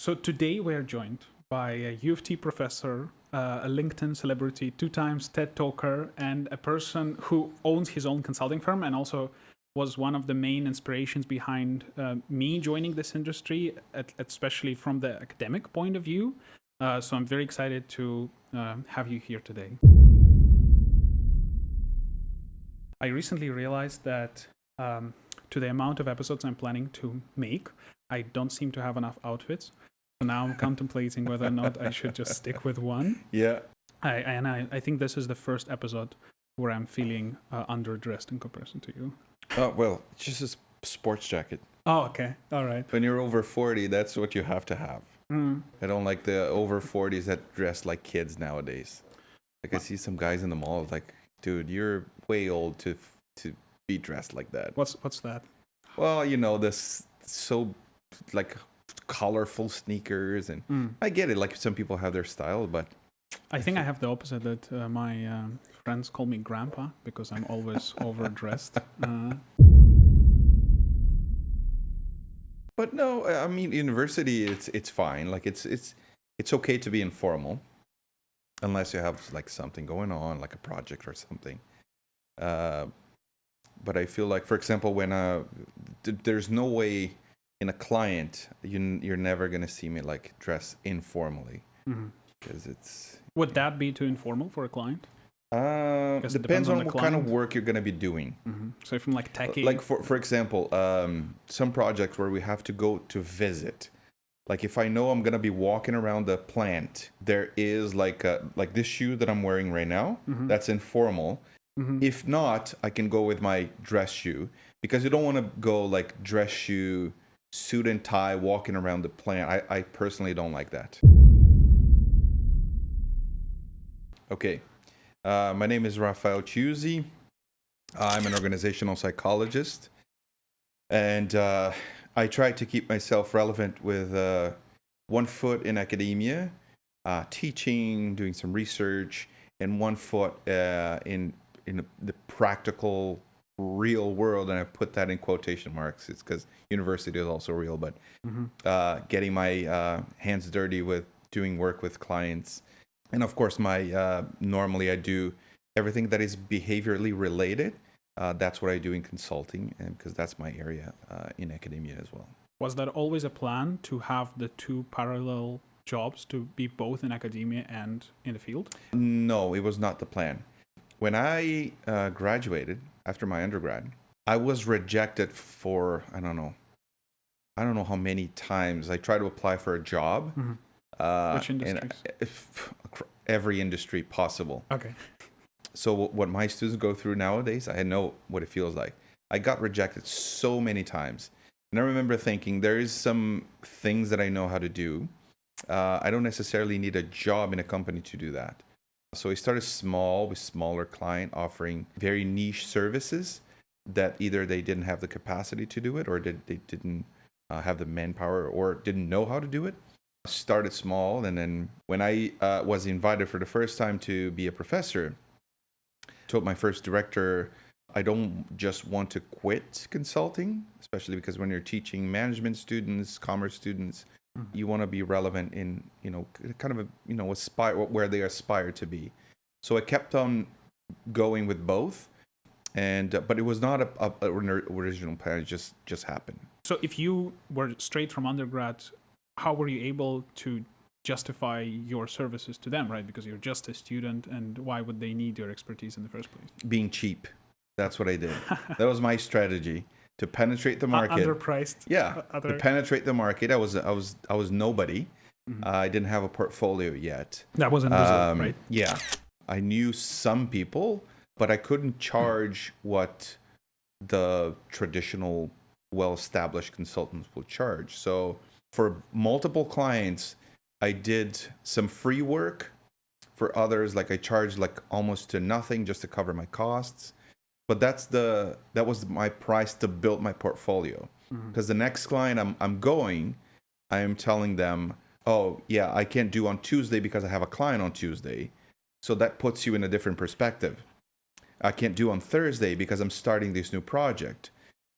So today we're joined by a UofT professor, a LinkedIn celebrity, 2 times TED talker, and a person who owns his own consulting firm and also was one of the main inspirations behind me joining this industry, especially from the academic point of view. So I'm very excited to have you here today. I recently realized that to the amount of episodes I'm planning to make, I don't seem to have enough outfits. So now I'm contemplating whether or not I should just stick with one. Yeah. I think this is the first episode where I'm feeling underdressed in comparison to you. Oh, well, it's just a sports jacket. Oh, okay. All right. When you're over 40, that's what you have to have. Mm. I don't like the over 40s that dress like kids nowadays. Like I see some guys in the mall, like, dude, you're way old to be dressed like that. What's that? Well, you know, this so like colorful sneakers, and I get it. Like some people have their style, but I think I have the opposite. That my friends call me grandpa because I'm always overdressed. But no, I mean, university, it's fine. Like it's okay to be informal, unless you have like something going on, like a project or something. But I feel like, for example, when there's no way in a client, you're never gonna see me like dress informally, because it's. Would that be too informal for a client? Depends on what kind of work you're gonna be doing. So if I'm like techie, like for example, some projects where we have to go to visit. Like if I know I'm gonna be walking around the plant, there is like this shoe that I'm wearing right now. That's informal. If not, I can go with my dress shoe, because you don't want to go like dress shoe, suit and tie, walking around the plant. I personally don't like that. Okay. My name is Rafael Chiusi. I'm an organizational psychologist, and I try to keep myself relevant with one foot in academia, teaching, doing some research, and one foot in the practical, real world. And I put that in quotation marks. It's because university is also real, but getting my hands dirty with doing work with clients. And of course, normally I do everything that is behaviorally related. That's what I do in consulting, and because that's my area in academia as well. Was that always a plan to have the 2 parallel jobs, to be both in academia and in the field? No, it was not the plan. When I graduated after my undergrad, I was rejected for, I don't know how many times. I tried to apply for a job. Which industries? Every industry possible. Okay. So what my students go through nowadays, I know what it feels like. I got rejected so many times. And I remember thinking, there is some things that I know how to do. I don't necessarily need a job in a company to do that. So we started small with smaller client, offering very niche services that either they didn't have the capacity to do it, or they didn't have the manpower, or didn't know how to do it. Started small, and then when I was invited for the first time to be a professor, told my first director, I don't just want to quit consulting, especially because when you're teaching management students, commerce students, you want to be relevant in, kind of aspire where they aspire to be. So I kept on going with both, and but it was not an original plan. It just happened. So if you were straight from undergrad, how were you able to justify your services to them, right? Because you're just a student, and why would they need your expertise in the first place? Being cheap. That's what I did. That was my strategy, to penetrate the market. Underpriced. Yeah, to penetrate the market. I was nobody. I didn't have a portfolio yet. That was in Brazil, right? Yeah. I knew some people, but I couldn't charge what the traditional, well-established consultants will charge. So for multiple clients, I did some free work. For others, like I charged like almost to nothing just to cover my costs. But that was my price to build my portfolio. Because the next client I am telling them, oh yeah, I can't do on Tuesday because I have a client on Tuesday. So that puts you in a different perspective. I can't do on Thursday because I'm starting this new project.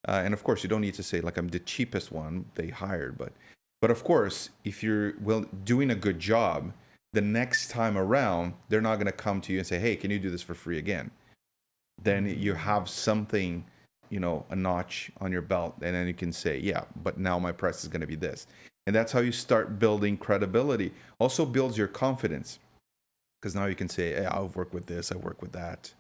And of course, you don't need to say like I'm the cheapest one they hired, but But of course, if you're doing a good job, the next time around, they're not going to come to you and say, hey, can you do this for free again? Then you have something, a notch on your belt. And then you can say, yeah, but now my price is going to be this. And that's how you start building credibility. Also builds your confidence. Because now you can say, hey, I've worked with this, I work with that.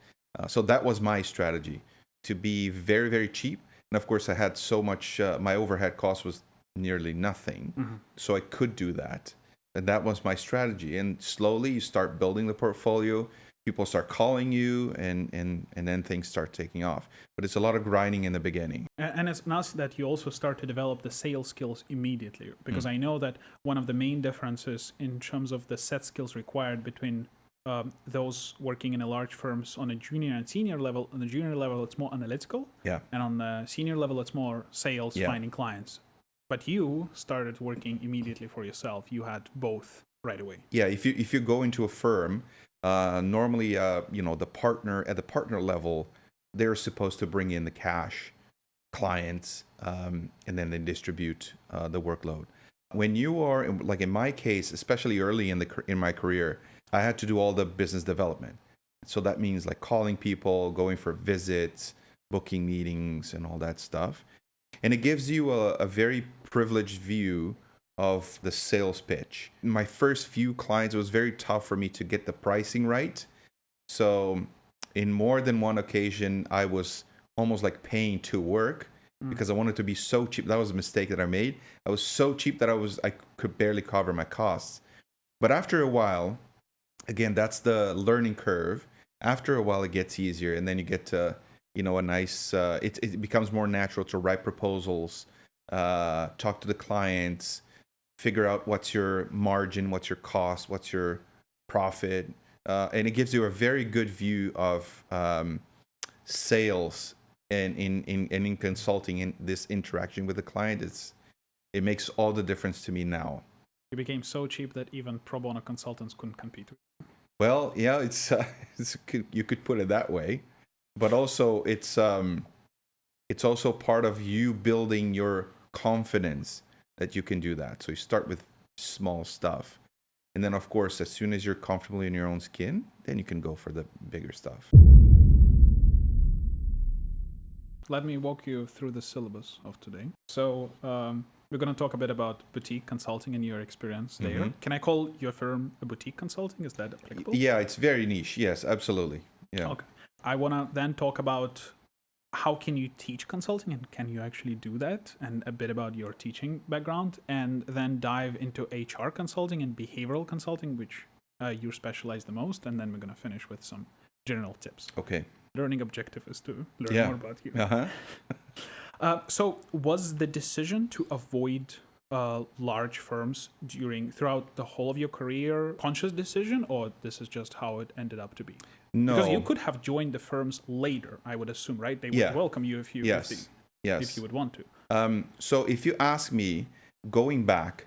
So that was my strategy, to be very, very cheap. And of course, I had so much, my overhead cost was nearly nothing. Mm-hmm. So I could do that. And that was my strategy. And slowly you start building the portfolio. People start calling you, and then things start taking off. But it's a lot of grinding in the beginning. And it's nice that you also start to develop the sales skills immediately, because I know that one of the main differences in terms of the set skills required between those working in a large firms on a junior and senior level. On the junior level, it's more analytical. Yeah. And on the senior level, it's more sales, finding clients. But you started working immediately for yourself. You had both right away. Yeah, if you go into a firm, normally, the partner at the partner level, they're supposed to bring in the cash, clients, and then they distribute the workload. When you are, like in my case, especially early in my career, I had to do all the business development. So that means like calling people, going for visits, booking meetings, and all that stuff. And it gives you a very privileged view of the sales pitch. My first few clients, it was very tough for me to get the pricing right. So in more than one occasion, I was almost like paying to work because I wanted to be so cheap. That was a mistake that I made. I was so cheap that I could barely cover my costs. But after a while, again, that's the learning curve. After a while, it gets easier, and then you get to, a nice, it becomes more natural to write proposals, talk to the clients, figure out what's your margin, what's your cost, what's your profit. And it gives you a very good view of sales and in consulting, in this interaction with the client. It makes all the difference to me now. You became so cheap that even pro bono consultants couldn't compete with you. Well, yeah, you could put it that way, but also it's also part of you building your confidence that you can do that. So you start with small stuff, and then of course, as soon as you're comfortable in your own skin, then you can go for the bigger stuff. Let me walk you through the syllabus of today. So we're going to talk a bit about boutique consulting and your experience there. Mm-hmm. Can I call your firm a boutique consulting? Is that applicable? Yeah, it's very niche. Yes, absolutely. Yeah. Okay. I want to then talk about how can you teach consulting, and can you actually do that, and a bit about your teaching background, and then dive into HR consulting and behavioral consulting, which you specialize the most, and then we're going to finish with some general tips. Okay. Learning objective is to learn more about you. Uh-huh. So was the decision to avoid large firms throughout the whole of your career conscious decision, or this is just how it ended up to be? No. Because you could have joined the firms later, I would assume, right? They would welcome you if you would want to. So if you ask me, going back,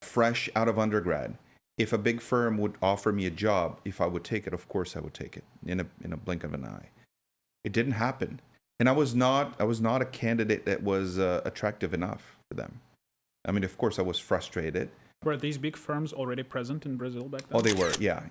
fresh out of undergrad, if a big firm would offer me a job, if I would take it, of course I would take it in a blink of an eye. It didn't happen. And I was not a candidate that was attractive enough for them. I mean, of course, I was frustrated. Were these big firms already present in Brazil back then? Oh, they were, yeah.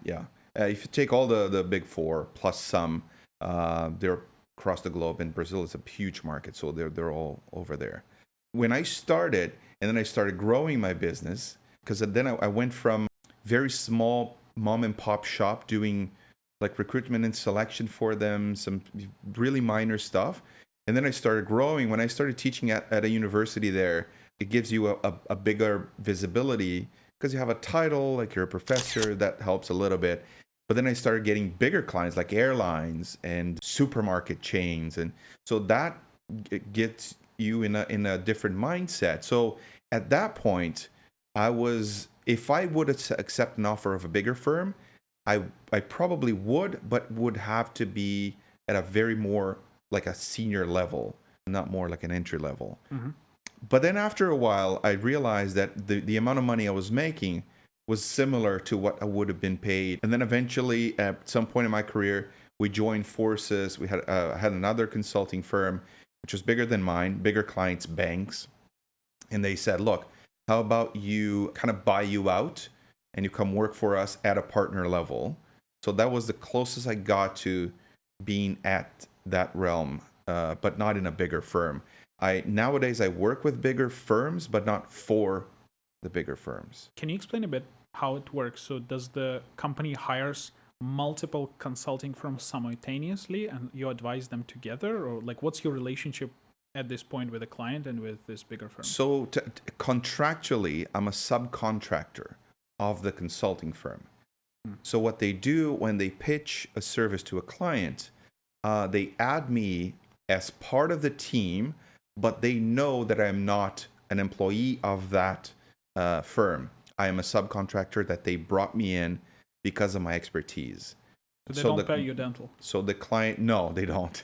If you take all the big four plus some, they're across the globe. And Brazil is a huge market, so they're all over there. When I started, and then I started growing my business, because then I went from very small mom and pop shop doing like recruitment and selection for them, some really minor stuff. And then I started growing. When I started teaching at a university there, it gives you a bigger visibility because you have a title, like you're a professor, that helps a little bit. But then I started getting bigger clients like airlines and supermarket chains. And so that gets you in a different mindset. So at that point, if I would accept an offer of a bigger firm, I probably would, but would have to be at a very more like a senior level, not more like an entry level. Mm-hmm. But then after a while, I realized that the amount of money I was making was similar to what I would have been paid. And then eventually, at some point in my career, we joined forces. We had another consulting firm, which was bigger than mine, bigger clients, banks. And they said, look, How about you kind of buy you out and you come work for us at a partner level? So that was the closest I got to being at that realm, but not in a bigger firm. Nowadays I work with bigger firms, but not for the bigger firms. Can you explain a bit how it works? So does the company hires multiple consulting firms simultaneously and you advise them together, or like what's your relationship at this point with a client and with this bigger firm? So contractually, I'm a subcontractor of the consulting firm. So what they do when they pitch a service to a client, they add me as part of the team, but they know that I'm not an employee of that firm. I am a subcontractor that they brought me in because of my expertise. So they don't pay you dental? So the client, no, they don't.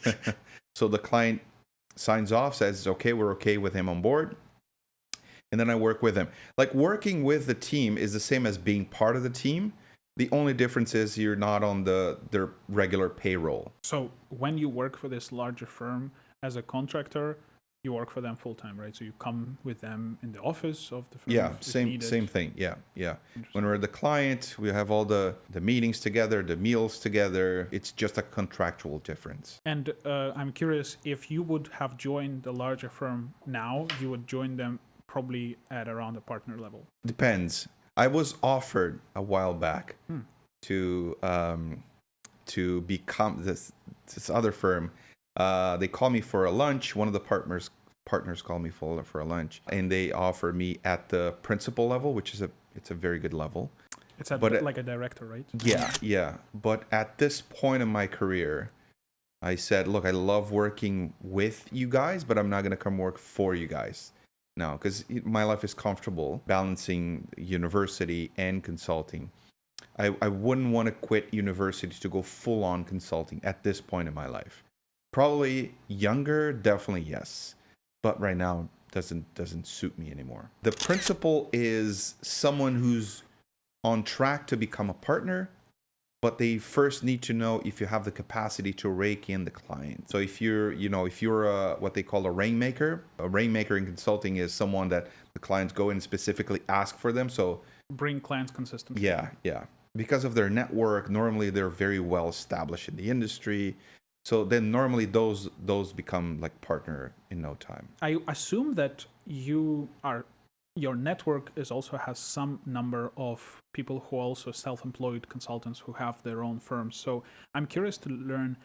So the client signs off, says, okay, we're okay with him on board. And then I work with him. Like working with the team is the same as being part of the team. The only difference is you're not on their regular payroll. So when you work for this larger firm as a contractor, you work for them full time, right? So you come with them in the office of the firm. Yeah, same thing. Yeah. When we're the client, we have all the meetings together, the meals together. It's just a contractual difference. And I'm curious, if you would have joined the larger firm now, you would join them probably at around the partner level. Depends. I was offered a while back to become this other firm. They called me for a lunch. One of the partners called me for a lunch, and they offered me at the principal level, which is it's a very good level. It's like a director, right? Yeah. But at this point in my career, I said, look, I love working with you guys, but I'm not going to come work for you guys now, because my life is comfortable balancing university and consulting. I wouldn't want to quit university to go full on consulting at this point in my life. Probably younger, definitely yes, but right now doesn't suit me anymore. The principal is someone who's on track to become a partner, but they first need to know if you have the capacity to rake in the client. So if you're what they call a rainmaker in consulting is someone that the clients go in and specifically ask for them. So bring clients consistently. Yeah. Because of their network, normally they're very well established in the industry. So then normally those become like partner in no time. I assume that your network also has some number of people who are also self-employed consultants who have their own firms. So I'm curious to learn,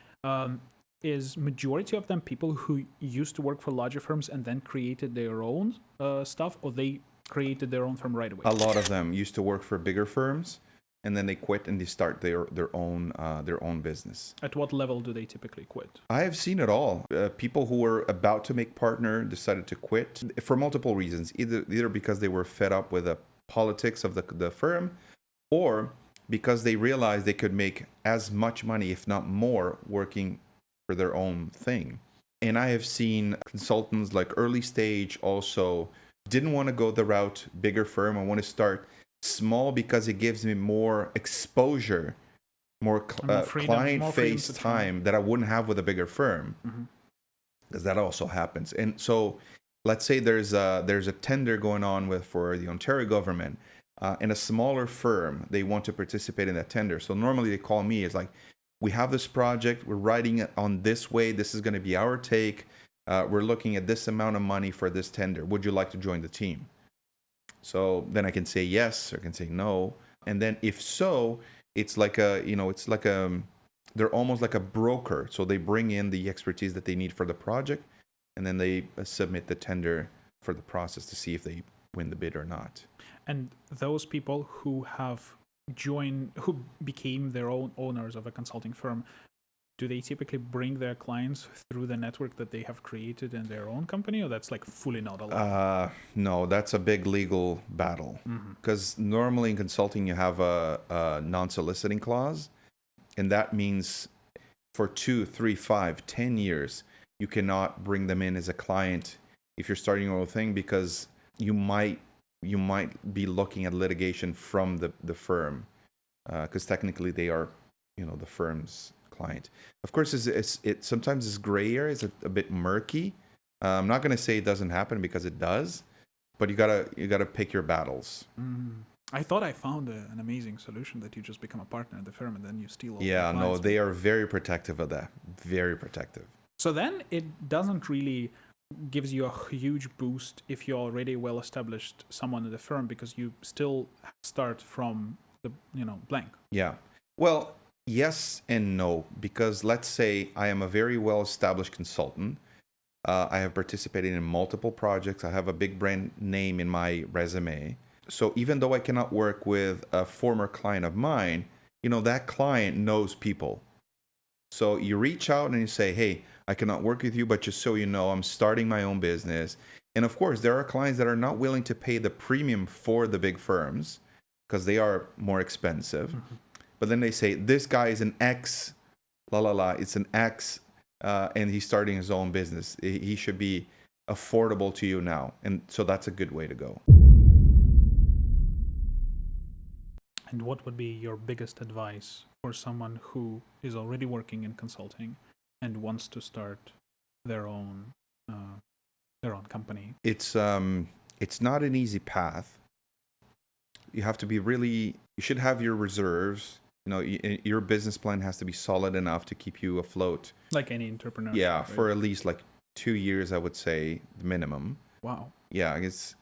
is majority of them people who used to work for larger firms and then created their own stuff, or they created their own firm right away? A lot of them used to work for bigger firms, and then they quit and they start their own business. At what level do they typically quit? I have seen it all. People who were about to make partner decided to quit for multiple reasons, either because they were fed up with the politics of the firm, or because they realized they could make as much money, if not more, working for their own thing. And I have seen consultants like early stage also didn't want to go the route bigger firm. I want to start small because it gives me more exposure, more client face time that I wouldn't have with a bigger firm, because that also happens. And so let's say there's a tender going on for the Ontario government, and a smaller firm, they want to participate in that tender. So normally they call me, it's like, we have this project, we're writing it on this way, this is going to be our take, we're looking at this amount of money for this tender, would you like to join the team? So then I can say yes, or I can say no. And then if so, it's like they're almost like a broker. So they bring in the expertise that they need for the project, and then they submit the tender for the process to see if they win the bid or not. And those people who became their own owners of a consulting firm, do they typically bring their clients through the network that they have created in their own company, or that's like fully not allowed? No, that's a big legal battle. Because normally in consulting, you have a non-soliciting clause. And that means for 2, 3, 5, 10 years, you cannot bring them in as a client if you're starting your own thing, because you might be looking at litigation from the firm, because technically they are, the firm's client. Of course, it sometimes is gray area. It's a bit murky. I'm not going to say it doesn't happen, because it does, but you gotta pick your battles. I thought I found an amazing solution that you just become a partner in the firm and then you steal all the Yeah, no, clients. they are very protective of that. Very protective. So then it doesn't really gives you a huge boost if you're already well established someone in the firm, because you still start from the blank. Yeah. Well, yes and no, because let's say I am a very well established consultant. I have participated in multiple projects. I have a big brand name in my resume. So even though I cannot work with a former client of mine, that client knows people. So you reach out and you say, hey, I cannot work with you, but just so you know, I'm starting my own business. And of course, there are clients that are not willing to pay the premium for the big firms because they are more expensive. Mm-hmm. But then they say, this guy is an X, it's an X, and he's starting his own business. He should be affordable to you now. And so that's a good way to go. And what would be your biggest advice for someone who is already working in consulting and wants to start their own company? It's not an easy path. You have to be you should have your reserves. Your business plan has to be solid enough to keep you afloat. Like any entrepreneur. Yeah, right? for at least like 2 years, I would say, minimum. Wow. Yeah, it's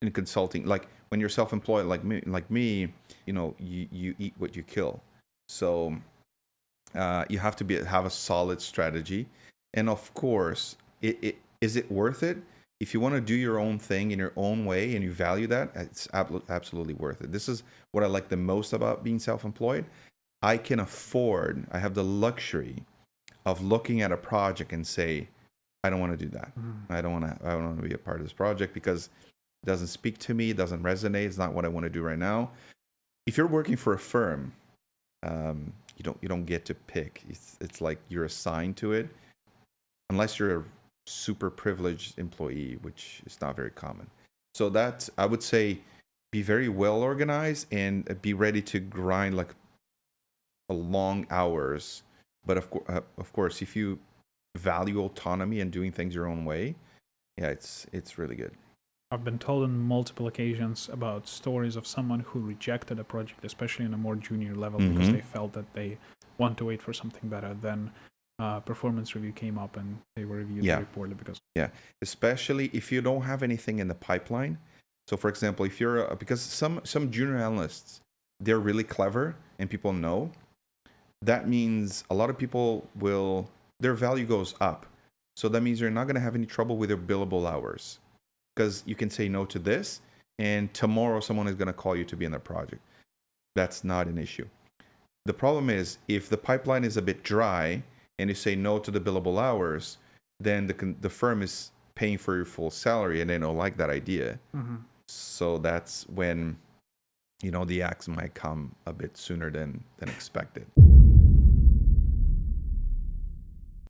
in consulting, like when you're self-employed, like me, you eat what you kill. So you have to have a solid strategy, and of course, is it worth it? If you want to do your own thing in your own way and you value that, it's absolutely worth it. This is what I like the most about being self-employed. I have the luxury of looking at a project and say, I don't want to do that. I don't want to be a part of this project because it doesn't speak to me, it doesn't resonate, it's not what I want to do right now. If you're working for a firm, you don't get to pick. It's like you're assigned to it, unless you're a super privileged employee, which is not very common. So that, I would say, be very well organized and be ready to grind like long hours. But of course, if you value autonomy and doing things your own way, yeah, it's really good. I've been told on multiple occasions about stories of someone who rejected a project, especially in a more junior level, because they felt that they want to wait for something better. Then performance review came up and they were reviewed very poorly especially if you don't have anything in the pipeline. So for example, if you're because some junior analysts, they're really clever and people know, that means a lot of people their value goes up. So that means you're not going to have any trouble with your billable hours, because you can say no to this and tomorrow someone is going to call you to be in their project. That's not an issue. The problem is if the pipeline is a bit dry and you say no to the billable hours, then the firm is paying for your full salary and they don't like that idea. So that's when the axe might come a bit sooner than expected.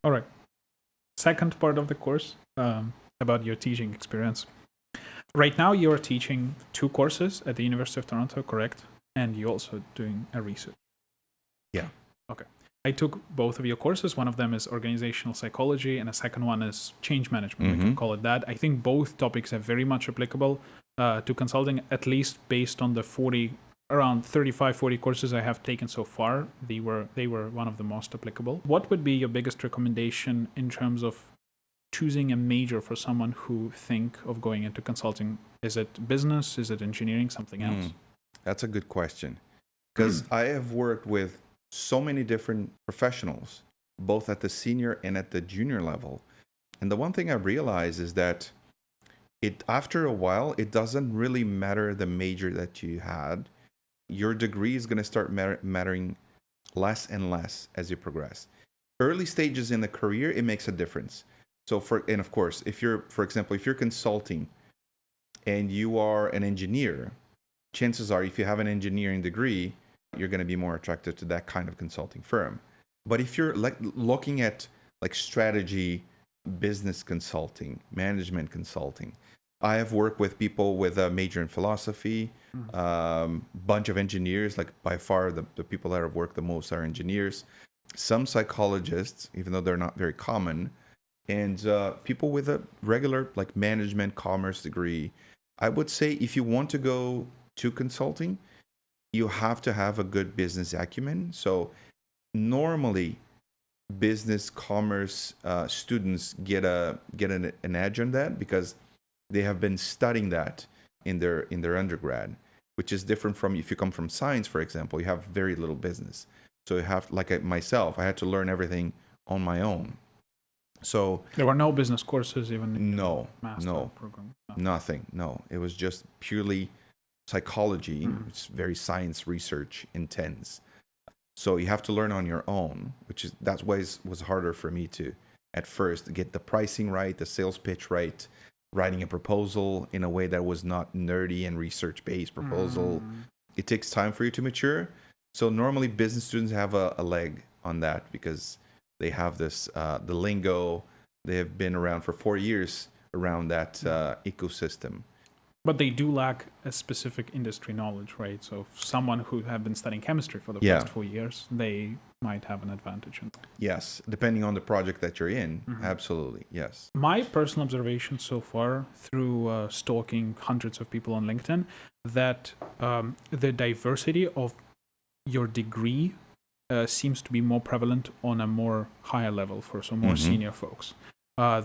All right. Second part of the course, about your teaching experience. Right now you're teaching 2 courses at the University of Toronto, correct? And you're also doing a research. Yeah. Okay. I took both of your courses. One of them is organizational psychology and a second one is change management. We can call it that. I think both topics are very much applicable to consulting, at least based on the around 35-40 courses I have taken so far. They were one of the most applicable. What would be your biggest recommendation in terms of choosing a major for someone who think of going into consulting? Is it business? Is it engineering? Something else? That's a good question, because I have worked with so many different professionals, both at the senior and at the junior level. And the one thing I realize is that after a while, it doesn't really matter the major that you had. Your degree is going to start mattering less and less as you progress. Early stages in the career, it makes a difference. And of course, if you're consulting and you are an engineer, chances are if you have an engineering degree, you're going to be more attracted to that kind of consulting firm. But if you're looking at strategy, business consulting, management consulting, I have worked with people with a major in philosophy, bunch of engineers, by far the people that have worked the most are engineers, some psychologists, even though they're not very common, And people with a regular like management commerce degree, I would say if you want to go to consulting, you have to have a good business acumen. So normally business commerce students get an edge on that because they have been studying that in their undergrad, which is different from if you come from science, for example. You have very little business, so you have myself. I had to learn everything on my own. So there were no business courses even in no, the master no, program. nothing. No, it was just purely psychology. It's very science research intense. So you have to learn on your own, that's why it was harder for me to at first get the pricing right, the sales pitch right, writing a proposal in a way that was not nerdy and research based proposal. It takes time for you to mature. So normally business students have a leg on that because they have this the lingo. They have been around for 4 years around that ecosystem. But they do lack a specific industry knowledge, right? So someone who have been studying chemistry for the past 4 years, they might have an advantage in that. Yes, depending on the project that you're in. Absolutely, yes. My personal observation so far through stalking hundreds of people on LinkedIn, that the diversity of your degree seems to be more prevalent on a more higher level for some more senior folks.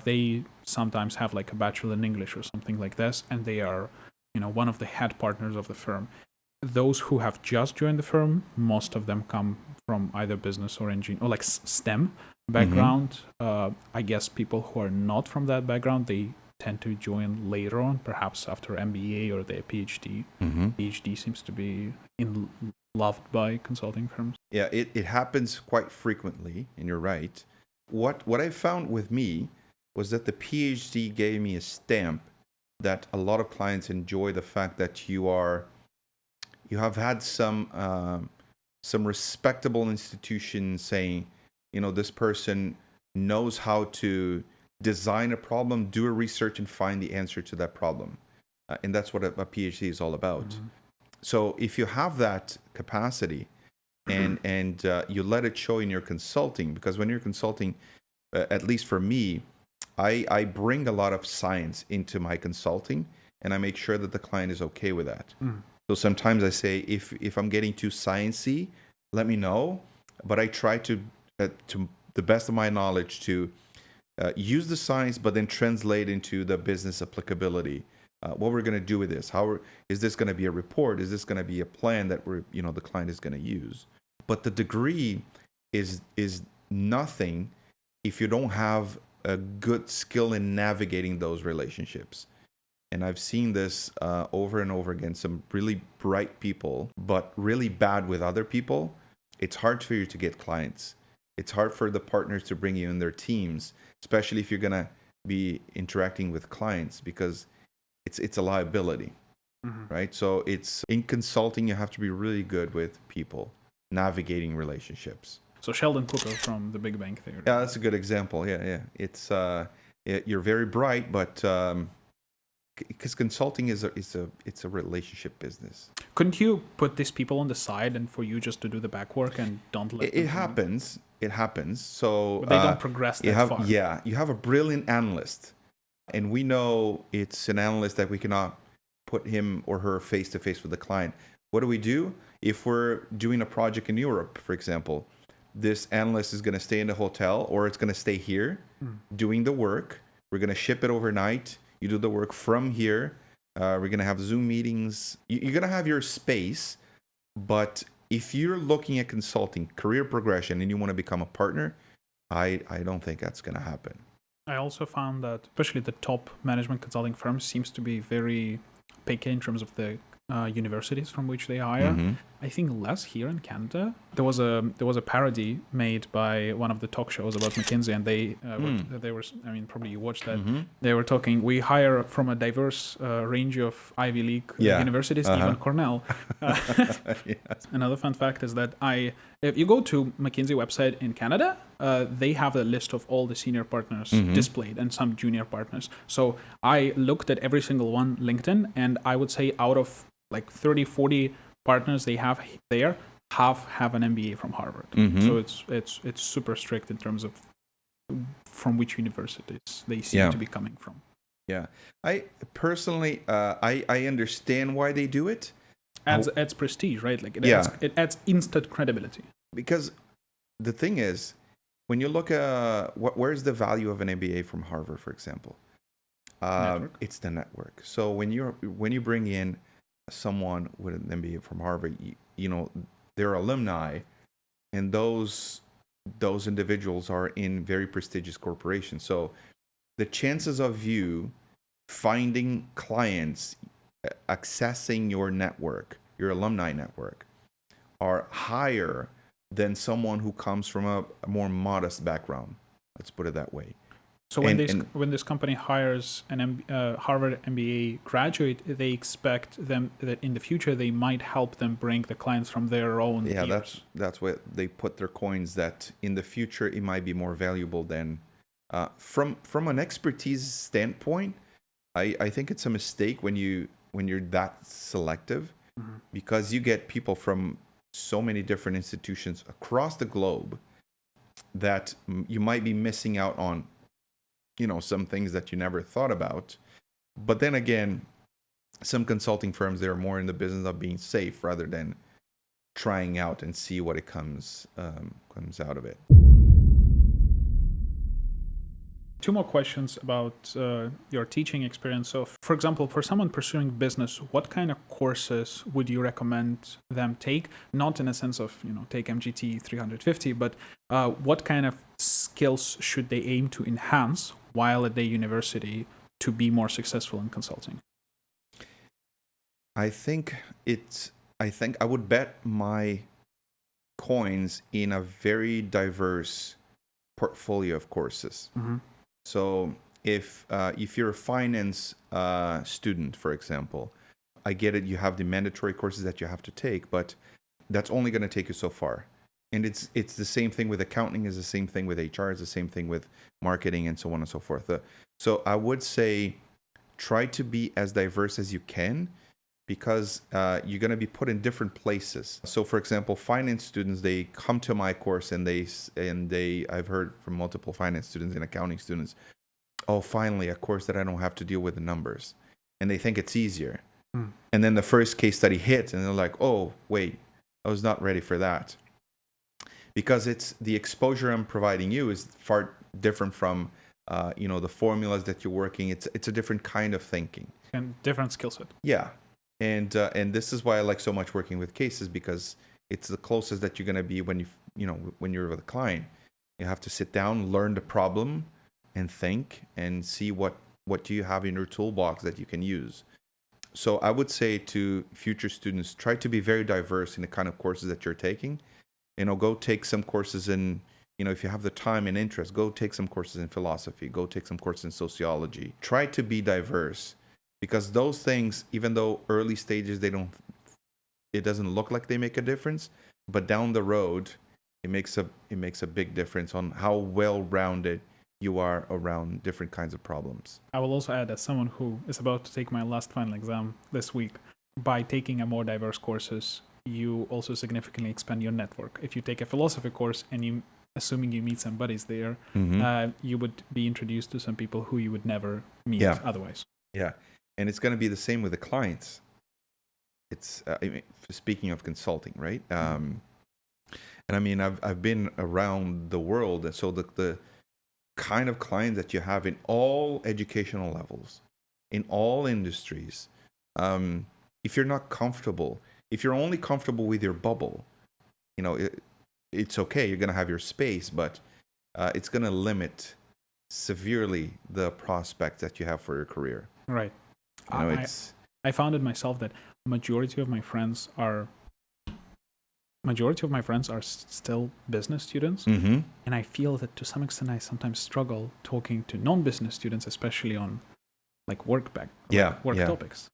They sometimes have like a bachelor in English or something like this, and they are, one of the head partners of the firm. Those who have just joined the firm, most of them come from either business or engineering or like STEM background. I guess people who are not from that background, they tend to join later on, perhaps after MBA or their PhD. PhD seems to be loved by consulting firms. Yeah, it happens quite frequently, and you're right. What I found with me was that the PhD gave me a stamp that a lot of clients enjoy the fact that you have had some respectable institution saying, this person knows how to design a problem, do a research, and find the answer to that problem. And that's what a PhD is all about. So if you have that capacity and you let it show in your consulting, because when you're consulting, at least for me, I bring a lot of science into my consulting, and I make sure that the client is okay with that. So sometimes I say, if I'm getting too sciencey, let me know. But I try to the best of my knowledge, to use the science, but then translate into the business applicability. What we're going to do with this? Is this going to be a report? Is this going to be a plan that the client is going to use? But the degree is nothing if you don't have a good skill in navigating those relationships. And I've seen this over and over again. Some really bright people, but really bad with other people. It's hard for you to get clients. It's hard for the partners to bring you in their teams, especially if you're going to be interacting with clients, because it's a liability, right? So in consulting, you have to be really good with people, navigating relationships. So Sheldon Cooper from The Big Bang Theory. Yeah, that's a good example. Yeah. It's you're very bright, but because consulting is a relationship business. Couldn't you put these people on the side and for you just to do the back work and don't let it happens. It happens. So but they don't progress that far. Yeah, you have a brilliant analyst, and we know it's an analyst that we cannot put him or her face to face with the client. What do we do if we're doing a project in Europe, for example? This analyst is going to stay in the hotel, or it's going to stay here doing the work. We're going to ship it overnight. You do the work from here. We're going to have Zoom meetings. You're going to have your space. But if you're looking at consulting, career progression, and you want to become a partner, I don't think that's going to happen. I also found that especially the top management consulting firms seems to be very picky in terms of the universities from which they hire. I think less here in Canada. There was a parody made by one of the talk shows about McKinsey, and they were, I mean, probably you watched that. They were talking, we hire from a diverse range of Ivy League universities, even Cornell. Yes. Another fun fact is that if you go to McKinsey website in Canada, they have a list of all the senior partners displayed and some junior partners. So I looked at every single one LinkedIn, and I would say out of like 30, 40 partners they have there, half have an MBA from Harvard. So it's super strict in terms of from which universities they seem to be coming from. Yeah, I personally, I understand why they do it. Adds prestige, right? Like it adds instant credibility. Because the thing is, when you look at where's the value of an MBA from Harvard, for example, it's the network. So when you bring in someone with an MBA from Harvard, you know they're alumni, and those individuals are in very prestigious corporations. So the chances of you finding clients, accessing your network, your alumni network, are higher than someone who comes from a more modest background. Let's put it that way. So when this company hires an Harvard MBA graduate, they expect them that in the future they might help them bring the clients from their own. Yeah, years. that's where they put their coins. That in the future it might be more valuable than from an expertise standpoint. I think it's a mistake when you're that selective, because you get people from so many different institutions across the globe that you might be missing out on, you know, some things that you never thought about. But then again, some consulting firms, they're more in the business of being safe rather than trying out and see what it comes out of it. Two more questions about your teaching experience. So, for example, for someone pursuing business, what kind of courses would you recommend them take? Not in a sense of, you know, take MGT 350, but what kind of skills should they aim to enhance while at the university to be more successful in consulting? I think I would bet my coins in a very diverse portfolio of courses. Mm-hmm. So if you're a finance student, for example, I get it. You have the mandatory courses that you have to take, but that's only going to take you so far. And it's the same thing with accounting, is the same thing with HR, is the same thing with marketing, and so on and so forth. So I would say try to be as diverse as you can, because you're going to be put in different places. So for example, finance students, they come to my course and I've heard from multiple finance students and accounting students, oh, finally a course that I don't have to deal with the numbers. And they think it's easier. And then the first case study hits and they're like, oh, wait, I was not ready for that. Because it's the exposure I'm providing you is far different from the formulas that you're working. It's a different kind of thinking. And different skill set. Yeah. And this is why I like so much working with cases, because it's the closest that you're going to be when when you're with a client. You have to sit down, learn the problem, and think and see what do you have in your toolbox that you can use. So I would say to future students, try to be very diverse in the kind of courses that you're taking. Go take some courses in, if you have the time and interest, go take some courses in philosophy, go take some courses in sociology. Try to be diverse. Because those things, even though early stages, it doesn't look like they make a difference, but down the road, it makes a big difference on how well-rounded you are around different kinds of problems. I will also add, as someone who is about to take my last final exam this week, by taking a more diverse courses, you also significantly expand your network. If you take a philosophy course and assuming you meet some buddies there, you would be introduced to some people who you would never meet otherwise. Yeah. And it's going to be the same with the clients. It's speaking of consulting, right? And I mean, I've been around the world, and so the kind of clients that you have in all educational levels, in all industries, if you're not comfortable, if you're only comfortable with your bubble, it's okay. You're going to have your space, but it's going to limit severely the prospects that you have for your career. Right. I found it myself that majority of my friends are still business students, and I feel that to some extent I sometimes struggle talking to non-business students, especially on like work topics.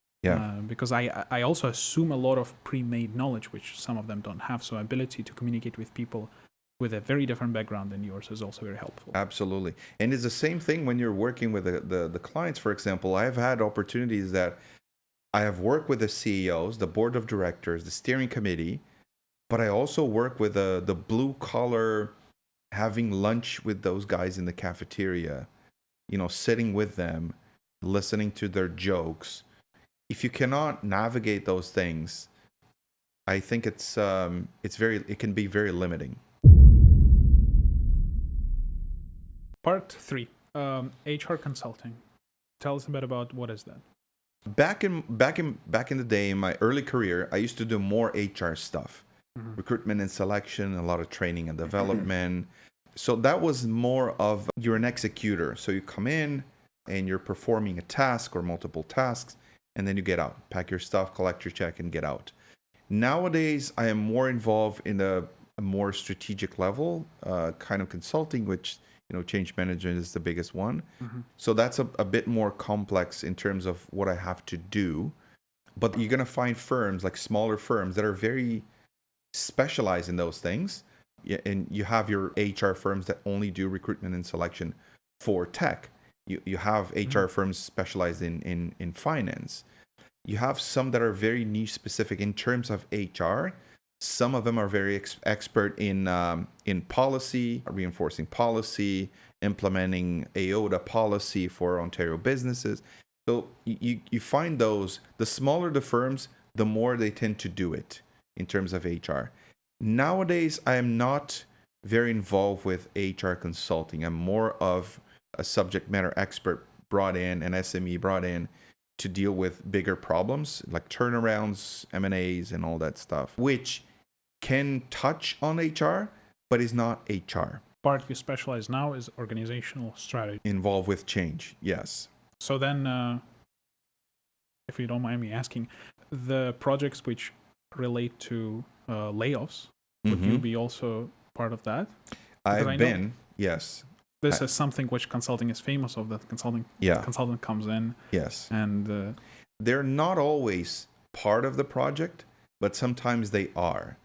Because I also assume a lot of pre-made knowledge, which some of them don't have. So ability to communicate with people with a very different background than yours is also very helpful. Absolutely. And it's the same thing when you're working with the clients. For example, I've had opportunities that I have worked with the CEOs, the board of directors, the steering committee, but I also work with the blue collar having lunch with those guys in the cafeteria, sitting with them, listening to their jokes. If you cannot navigate those things, I think it can be very limiting. Part 3, HR consulting. Tell us a bit about what is that. Back in the day, in my early career, I used to do more HR stuff, recruitment and selection, a lot of training and development. So that was more of, you're an executor. So you come in and you're performing a task or multiple tasks, and then you get out, pack your stuff, collect your check, and get out. Nowadays, I am more involved in a more strategic level, kind of consulting, which, change management is the biggest one. So that's a bit more complex in terms of what I have to do. But you're going to find firms, like smaller firms, that are very specialized in those things. And you have your HR firms that only do recruitment and selection for tech. You have HR firms specialized in finance. You have some that are very niche specific in terms of HR. Some of them are very expert in policy, reinforcing policy, implementing AOTA policy for Ontario businesses. So you find those, the smaller the firms, the more they tend to do it in terms of HR. Nowadays, I am not very involved with HR consulting. I'm more of a subject matter expert brought in, an SME brought in to deal with bigger problems like turnarounds, M&As, and all that stuff, which can touch on HR, but is not HR. Part you specialize now is organizational strategy. Involved with change, yes. So then, if you don't mind me asking, the projects which relate to layoffs, would you be also part of that? I've been, yes. This is something which consulting is famous of, that consultant comes in. Yes. And they're not always part of the project, but sometimes they are.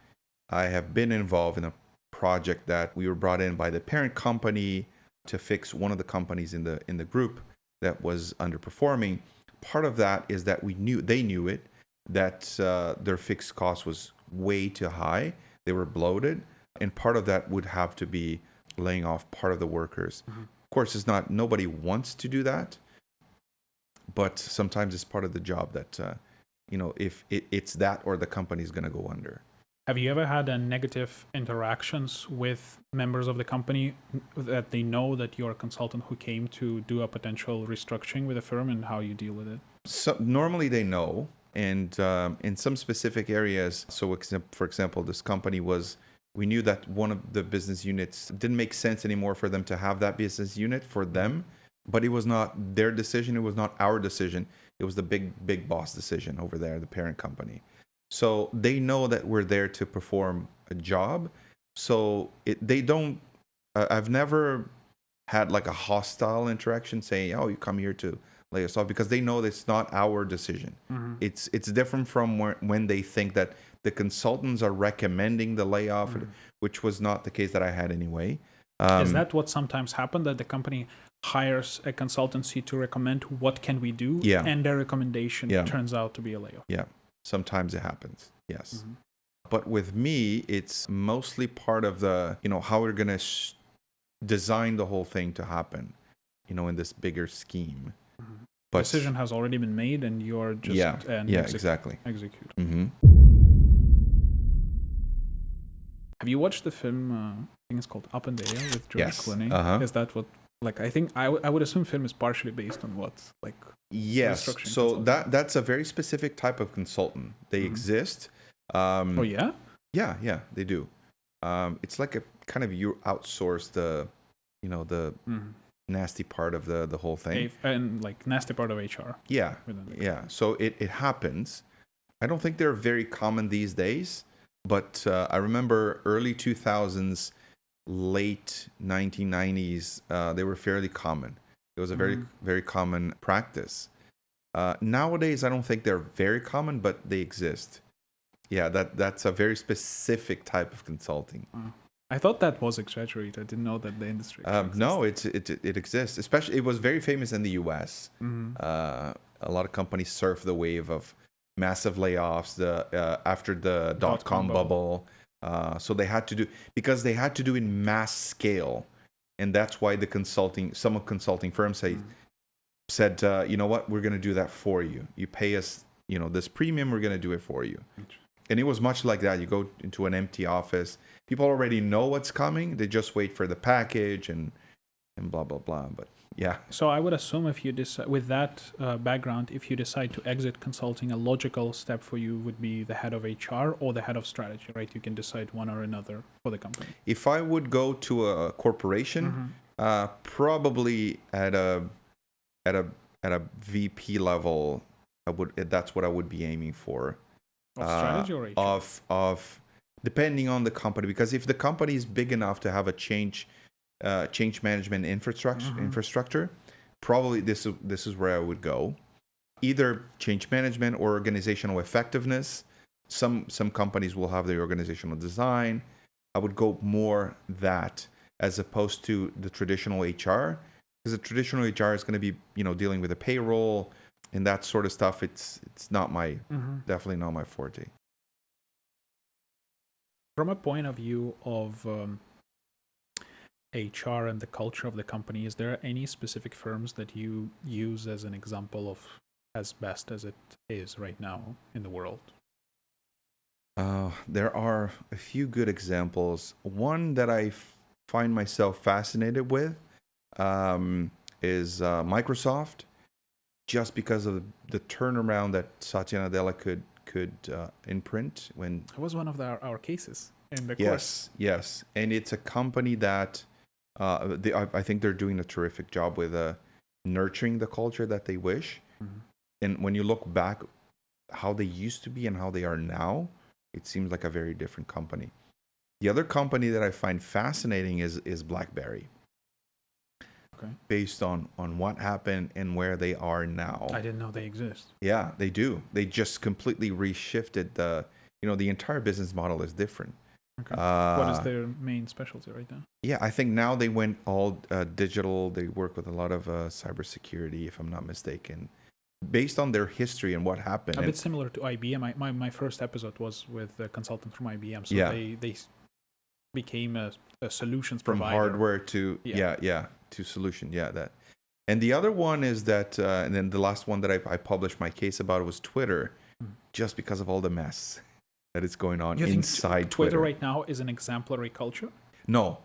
I have been involved in a project that we were brought in by the parent company to fix one of the companies in the group that was underperforming. Part of that is that they knew it, that their fixed cost was way too high. They were bloated, and part of that would have to be laying off part of the workers. Of course, nobody wants to do that, but sometimes it's part of the job that if it's that or the company's going to go under. Have you ever had negative interactions with members of the company that they know that you're a consultant who came to do a potential restructuring with a firm, and how you deal with it? So normally they know, and in some specific areas. So for example, this company we knew that one of the business units didn't make sense anymore for them to have that business unit for them, but it was not their decision. It was not our decision. It was the big boss decision over there, the parent company. So they know that we're there to perform a job. So they don't, I've never had like a hostile interaction saying, oh, you come here to lay us off, because they know that it's not our decision. It's different from when they think that the consultants are recommending the layoff, which was not the case that I had anyway. Is that what sometimes happened, that the company hires a consultancy to recommend what can we do, and their recommendation turns out to be a layoff? Yeah. Sometimes it happens, yes. But with me, it's mostly part of the, how we're going to design the whole thing to happen, in this bigger scheme. But decision has already been made, and you're just exactly. Execute. Have you watched the film? I think it's called Up in the Air with George Clooney. Is that what? Like, I think I would assume film is partially based on what, like. Yes, so that's a very specific type of consultant. They exist. Oh yeah? Yeah, they do. It's like a kind of, you outsource the nasty part of the whole thing. And like nasty part of HR. Yeah. So it happens. I don't think they're very common these days, but I remember early 2000s, late 1990s, they were fairly common. It was a very, very common practice. Nowadays, I don't think they're very common, but they exist. Yeah, that's a very specific type of consulting. I thought that was exaggerated. I didn't know that the industry exists. No, it exists. Especially, it was very famous in the US. A lot of companies surfed the wave of massive layoffs after the dot-com bubble. So they had to do, because they had to do in mass scale, and that's why some consulting firms said, you know what, we're going to do that for you. You pay us, this premium, we're going to do it for you. And it was much like that. You go into an empty office, people already know what's coming. They just wait for the package and blah, blah, blah. But yeah. So I would assume if you decide, with that background, if you decide to exit consulting, a logical step for you would be the head of HR or the head of strategy, right? You can decide one or another for the company. If I would go to a corporation, probably at a VP level, that's what I would be aiming for. Of strategy or HR? Of depending on the company, because if the company is big enough to have a change management infrastructure, probably this is where I would go. Either change management or organizational effectiveness. Some companies will have the organizational design. I would go more that as opposed to the traditional HR, because the traditional HR is going to be dealing with the payroll and that sort of stuff. It's not definitely not my forte. From a point of view of HR and the culture of the company, is there any specific firms that you use as an example of as best as it is right now in the world? There are a few good examples. One that I find myself fascinated with is Microsoft, just because of the turnaround that Satya Nadella could imprint when It was one of our cases in the course. Yes, and it's a company that I think they're doing a terrific job with nurturing the culture that they wish. And when you look back how they used to be and how they are now, it seems like a very different company. The other company that I find fascinating is BlackBerry. Okay. Based on what happened and where they are now. I didn't know they exist. Yeah, they do. They just completely reshifted the entire business model is different. Okay. What is their main specialty right now? Yeah, I think now they went all digital. They work with a lot of cybersecurity, if I'm not mistaken, based on their history and what happened. A bit similar to IBM. My first episode was with a consultant from IBM. So they became a solutions from provider. Hardware to to solution. Yeah, that. And the other one is that, and then the last one that I published my case about was Twitter, just because of all the mess that is going on inside Twitter right now is an exemplary culture? No.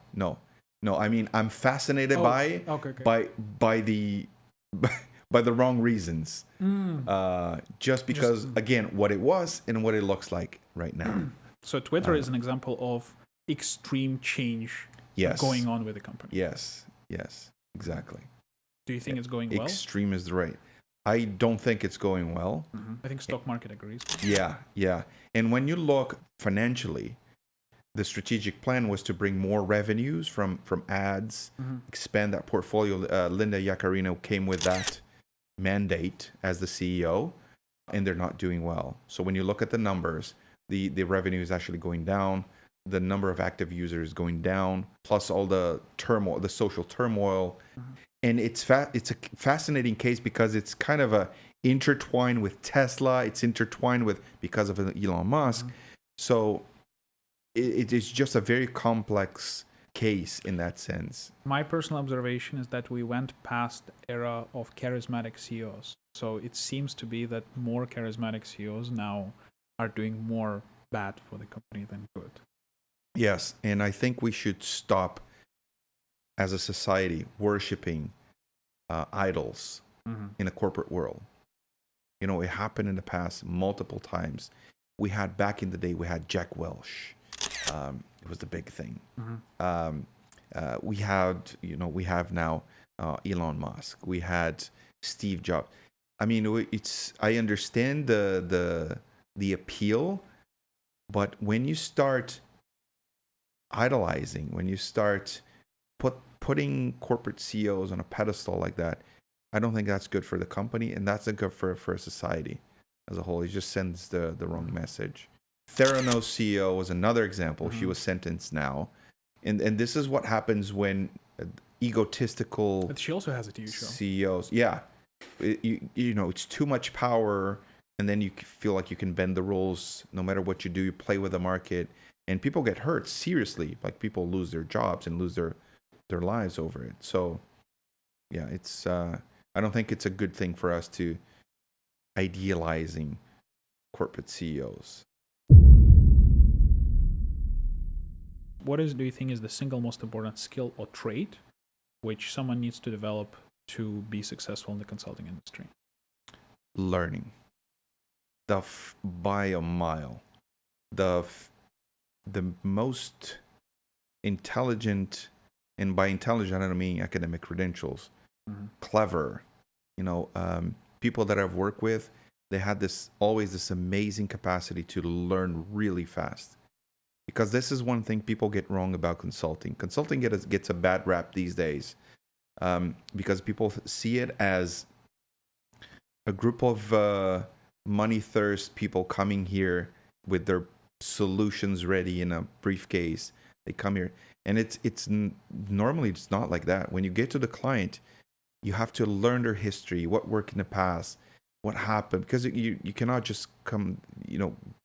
I mean, I'm fascinated by the by the wrong reasons. Just because, again, what it was and what it looks like right now. So Twitter is an example of extreme change going on with the company. Yes, exactly. Do you think it's going well? Extreme is right. I don't think it's going well. I think stock market agrees. Yeah. And when you look financially, the strategic plan was to bring more revenues from ads, expand that portfolio. Linda Yaccarino came with that mandate as the CEO, and they're not doing well. So when you look at the numbers, the revenue is actually going down. The number of active users going down, plus all the turmoil, the social turmoil. And it's a fascinating case because it's kind of intertwined with Tesla. It's intertwined with because of Elon Musk. So it is just a very complex case in that sense. My personal observation is that we went past the era of charismatic CEOs. So it seems to be that more charismatic CEOs now are doing more bad for the company than good. Yes, and I think we should stop as a society worshiping idols in a corporate world. It happened in the past multiple times. Back in the day, we had Jack Welch. It was the big thing. We have now Elon Musk. We had Steve Jobs. I mean, I understand the appeal, but when you start idolizing, when you start putting corporate CEOs on a pedestal like that, I don't think that's good for the company, and that's not good for society as a whole. It just sends the wrong message. Theranos CEO was another example. She was sentenced now, and this is what happens when egotistical. But she also has a TV show. CEOs, it's too much power, and then you feel like you can bend the rules no matter what you do. You play with the market. and people get hurt seriously. Like people lose their jobs and lose their lives over it. So yeah, it's I don't think it's a good thing for us to idealizing corporate CEOs. What do you think is the single most important skill or trait which someone needs to develop to be successful in the consulting industry? Learning. By a mile. The most intelligent, and by intelligent I don't mean academic credentials, clever, people that I've worked with, they had always this amazing capacity to learn really fast. Because this is one thing people get wrong about consulting. Consulting gets a bad rap these days, because people see it as a group of money thirst people coming here with their solutions ready in a briefcase. They come here, and normally it's not like that. When you get to the client, you have to learn their history, what worked in the past, what happened, because you cannot just come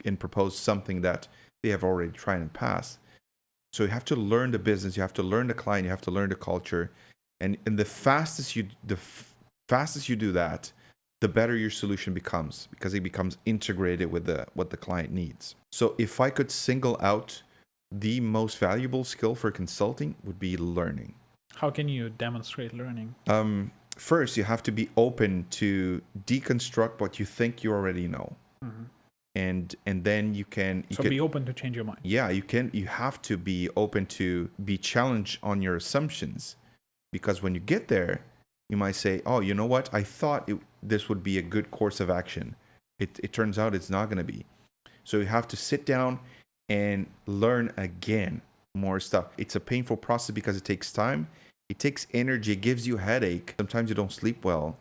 and propose something that they have already tried in the past. So you have to learn the business, you have to learn the client, you have to learn the culture, and the fastest you do that, the better your solution becomes, because it becomes integrated with what the client needs. So if I could single out the most valuable skill for consulting, would be learning. How can you demonstrate learning? First, you have to be open to deconstruct what you think you already know. And then you can be open to change your mind. Yeah, you have to be open to be challenged on your assumptions, because when you get there, you might say, oh, you know what? I thought this would be a good course of action. It turns out it's not going to be. So you have to sit down and learn again more stuff. It's a painful process because it takes time. It takes energy. It gives you a headache. Sometimes you don't sleep well.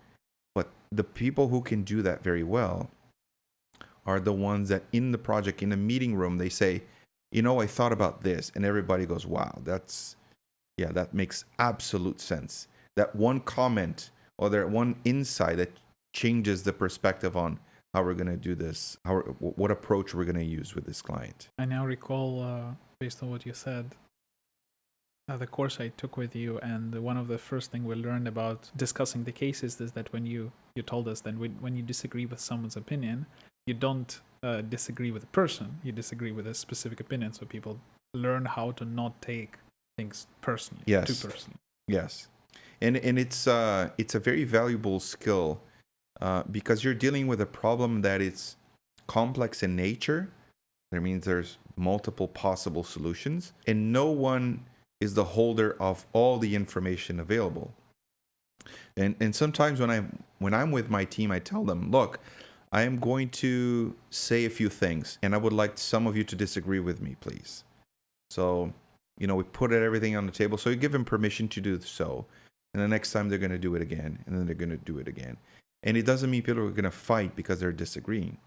But the people who can do that very well are the ones that in the project, in the meeting room, they say, I thought about this. And everybody goes, wow, that makes absolute sense. That one comment or that one insight that changes the perspective on how we're going to do this, what approach we're going to use with this client. I now recall, based on what you said, the course I took with you, and one of the first things we learned about discussing the cases is that when you told us that when you disagree with someone's opinion, you don't disagree with a person, you disagree with a specific opinion. So people learn how to not take things personally, too personally. Yes. And it's a very valuable skill, because you're dealing with a problem that is complex in nature. That means there's multiple possible solutions, and no one is the holder of all the information available. And sometimes when I'm with my team, I tell them, look, I am going to say a few things, and I would like some of you to disagree with me, please. So, we put everything on the table. So you give them permission to do so. And the next time they're going to do it again, and then they're going to do it again. And it doesn't mean people are going to fight because they're disagreeing.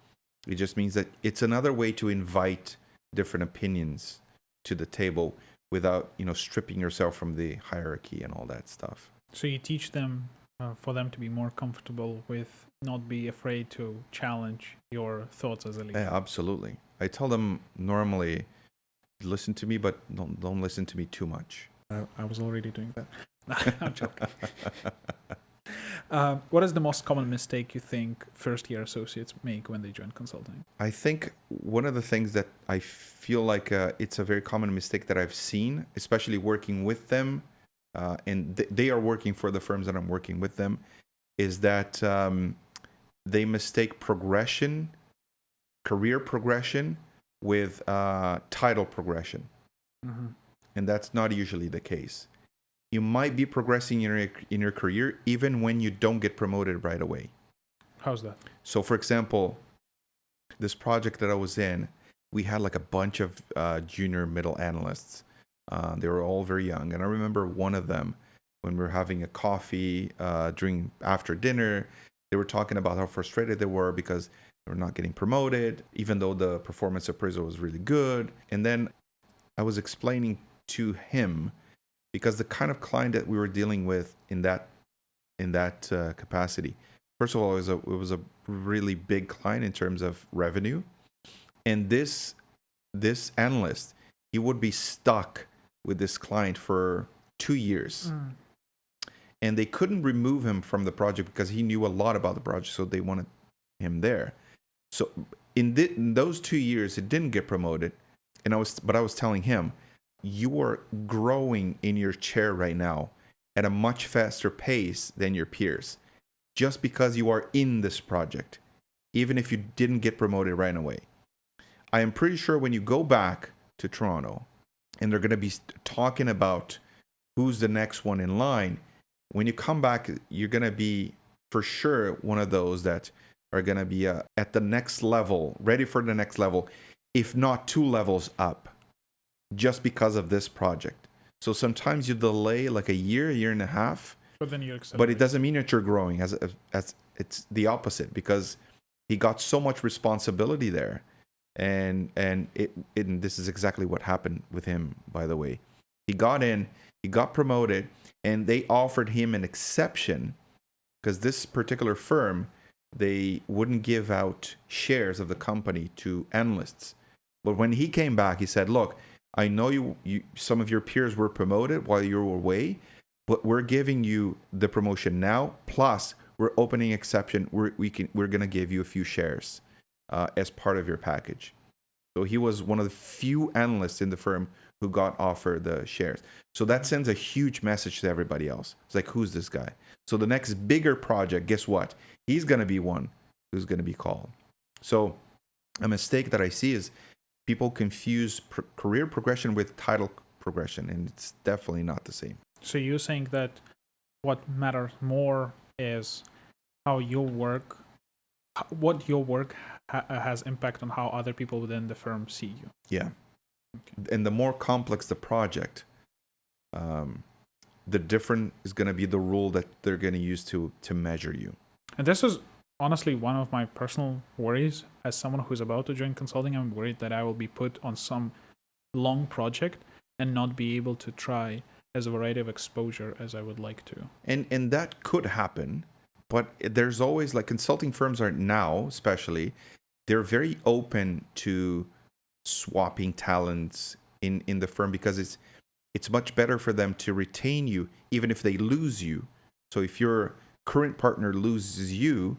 It just means that it's another way to invite different opinions to the table without, stripping yourself from the hierarchy and all that stuff. So you teach them for them to be more comfortable with not be afraid to challenge your thoughts as a leader. Yeah, absolutely. I tell them normally, listen to me, but don't listen to me too much. I was already doing that. I'm joking. What is the most common mistake you think first-year associates make when they join consulting? I think one of the things that I feel like it's a very common mistake that I've seen, especially working with them, and they are working for the firms that I'm working with them, is that they mistake progression, career progression, with title progression. And that's not usually the case. You might be progressing in your career even when you don't get promoted right away. How's that? So, for example, this project that I was in, we had like a bunch of junior middle analysts. They were all very young. And I remember one of them, when we were having a coffee after dinner, they were talking about how frustrated they were because they were not getting promoted, even though the performance appraisal was really good. And then I was explaining to him, because the kind of client that we were dealing with in that capacity, first of all, it was a really big client in terms of revenue, and this analyst, he would be stuck with this client for 2 years. And they couldn't remove him from the project because he knew a lot about the project, so they wanted him there. So in those 2 years, it didn't get promoted. And I was telling him, you are growing in your chair right now at a much faster pace than your peers, just because you are in this project, even if you didn't get promoted right away. I am pretty sure when you go back to Toronto and they're going to be talking about who's the next one in line, when you come back, you're going to be for sure one of those that are going to be at the next level, ready for the next level, if not 2 levels up, just because of this project. So sometimes you delay like a year and a half, but then you accept. But it doesn't mean that you're growing. As it's the opposite, because he got so much responsibility there, and this is exactly what happened with him. By the way, he got in, he got promoted, and they offered him an exception because this particular firm, they wouldn't give out shares of the company to analysts. But when he came back, he said, "Look, I know you some of your peers were promoted while you were away, but we're giving you the promotion now. Plus, we're opening exception. We're going to give you a few shares as part of your package." So he was one of the few analysts in the firm who got offered the shares. So that sends a huge message to everybody else. It's like, who's this guy? So the next bigger project, guess what? He's going to be one who's going to be called. So a mistake that I see is people confuse career progression with title progression, and it's definitely not the same. So you're saying that what matters more is how your work, what your work has impact on how other people within the firm see you. Yeah. Okay. And the more complex the project, the different is going to be the rule that they're going to use to measure you. And this is honestly one of my personal worries as someone who's about to join consulting. I'm worried that I will be put on some long project and not be able to try as a variety of exposure as I would like to. And that could happen, but there's always, like, consulting firms are now, especially, they're very open to swapping talents in the firm because it's much better for them to retain you even if they lose you. So if your current partner loses you,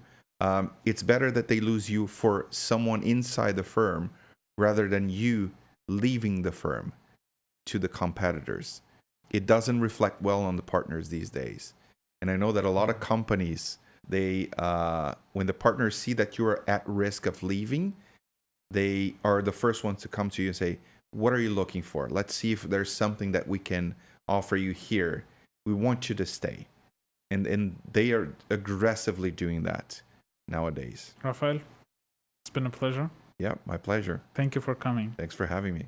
it's better that they lose you for someone inside the firm rather than you leaving the firm to the competitors. It doesn't reflect well on the partners these days. And I know that a lot of companies, they when the partners see that you are at risk of leaving, they are the first ones to come to you and say, what are you looking for? Let's see if there's something that we can offer you here. We want you to stay. And they are aggressively doing that nowadays. Rafael, it's been a pleasure. Yeah, my pleasure. Thank you for coming. Thanks for having me.